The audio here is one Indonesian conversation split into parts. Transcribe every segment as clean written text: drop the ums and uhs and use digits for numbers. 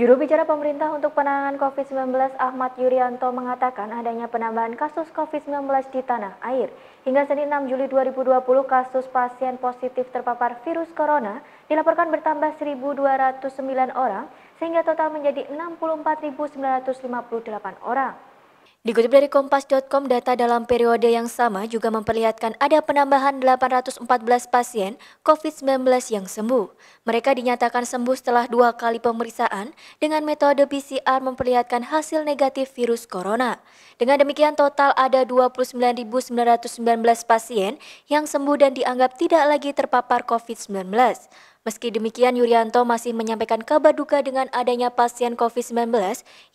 Juru bicara pemerintah untuk penanganan COVID-19 Ahmad Yuryanto mengatakan adanya penambahan kasus COVID-19 di tanah air. Hingga Senin 6 Juli 2020, kasus pasien positif terpapar virus corona dilaporkan bertambah 1.209 orang, sehingga total menjadi 64.958 orang. Dikutip dari Kompas.com, data dalam periode yang sama juga memperlihatkan ada penambahan 814 pasien COVID-19 yang sembuh. Mereka dinyatakan sembuh setelah 2 kali pemeriksaan dengan metode PCR memperlihatkan hasil negatif virus corona. Dengan demikian total ada 29.919 pasien yang sembuh dan dianggap tidak lagi terpapar COVID-19. Meski demikian, Yuryanto masih menyampaikan kabar duka dengan adanya pasien COVID-19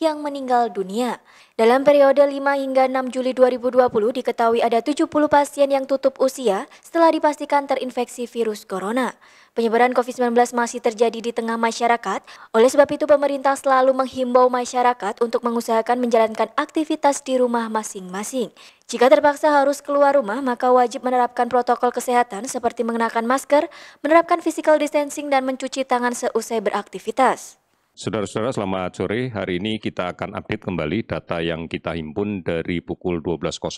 yang meninggal dunia. Dalam periode 5 hingga 6 Juli 2020 diketahui ada 70 pasien yang tutup usia setelah dipastikan terinfeksi virus corona. Penyebaran COVID-19 masih terjadi di tengah masyarakat, oleh sebab itu pemerintah selalu menghimbau masyarakat untuk mengusahakan menjalankan aktivitas di rumah masing-masing. Jika terpaksa harus keluar rumah, maka wajib menerapkan protokol kesehatan seperti mengenakan masker, menerapkan physical distancing, dan mencuci tangan seusai beraktivitas. Saudara-saudara, selamat sore. Hari ini kita akan update kembali data yang kita himpun dari pukul 12.00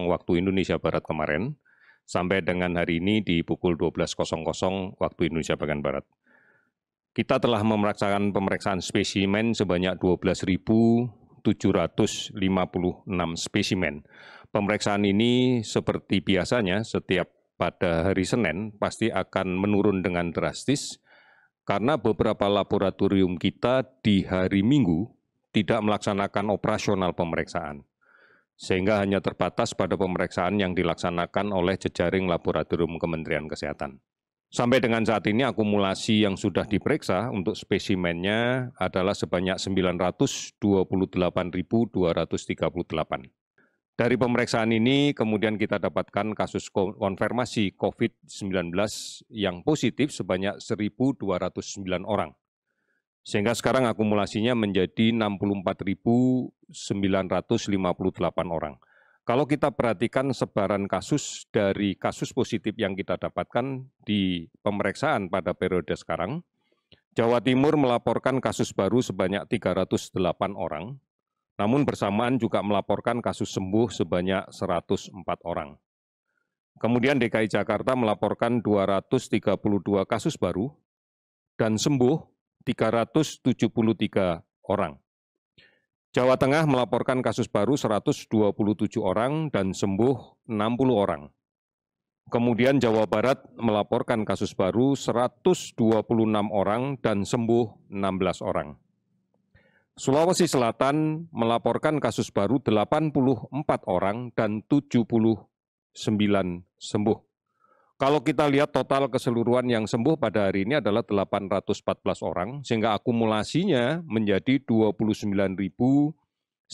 waktu Indonesia Barat kemarin, sampai dengan hari ini di pukul 12.00 waktu Indonesia bagian Barat. Kita telah melaksanakan pemeriksaan spesimen sebanyak 12.756 spesimen. Pemeriksaan ini seperti biasanya setiap pada hari Senin pasti akan menurun dengan drastis karena beberapa laboratorium kita di hari Minggu tidak melaksanakan operasional pemeriksaan, sehingga hanya terbatas pada pemeriksaan yang dilaksanakan oleh jejaring laboratorium Kementerian Kesehatan. Sampai dengan saat ini akumulasi yang sudah diperiksa untuk spesimennya adalah sebanyak 928.238. Dari pemeriksaan ini kemudian kita dapatkan kasus konfirmasi COVID-19 yang positif sebanyak 1.209 orang. Sehingga sekarang akumulasinya menjadi 64.958 orang. Kalau kita perhatikan sebaran kasus dari kasus positif yang kita dapatkan di pemeriksaan pada periode sekarang, Jawa Timur melaporkan kasus baru sebanyak 308 orang, namun bersamaan juga melaporkan kasus sembuh sebanyak 104 orang. Kemudian DKI Jakarta melaporkan 232 kasus baru dan sembuh 373 orang. Jawa Tengah melaporkan kasus baru 127 orang dan sembuh 60 orang. Kemudian Jawa Barat melaporkan kasus baru 126 orang dan sembuh 16 orang. Sulawesi Selatan melaporkan kasus baru 84 orang dan 79 sembuh. Kalau kita lihat total keseluruhan yang sembuh pada hari ini adalah 814 orang, sehingga akumulasinya menjadi 29.919.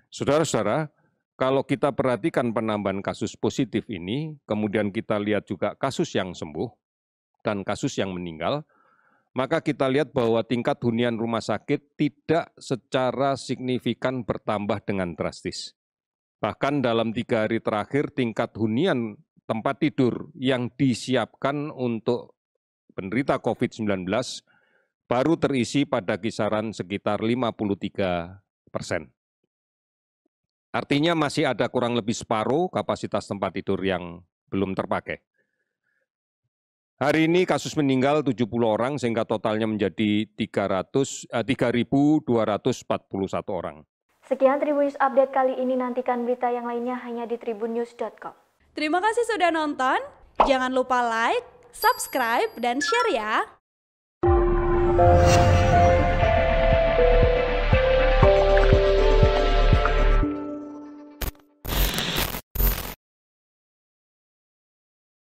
Saudara-saudara, kalau kita perhatikan penambahan kasus positif ini, kemudian kita lihat juga kasus yang sembuh dan kasus yang meninggal, maka kita lihat bahwa tingkat hunian rumah sakit tidak secara signifikan bertambah dengan drastis. Bahkan dalam 3 hari terakhir, tingkat hunian tempat tidur yang disiapkan untuk penderita COVID-19 baru terisi pada kisaran sekitar 53%. Artinya masih ada kurang lebih separuh kapasitas tempat tidur yang belum terpakai. Hari ini kasus meninggal 70 orang sehingga totalnya menjadi 3.241 orang. Sekian Tribun News Update kali ini, nantikan berita yang lainnya hanya di tribunnews.com. Terima kasih sudah nonton, jangan lupa like, subscribe, dan share ya.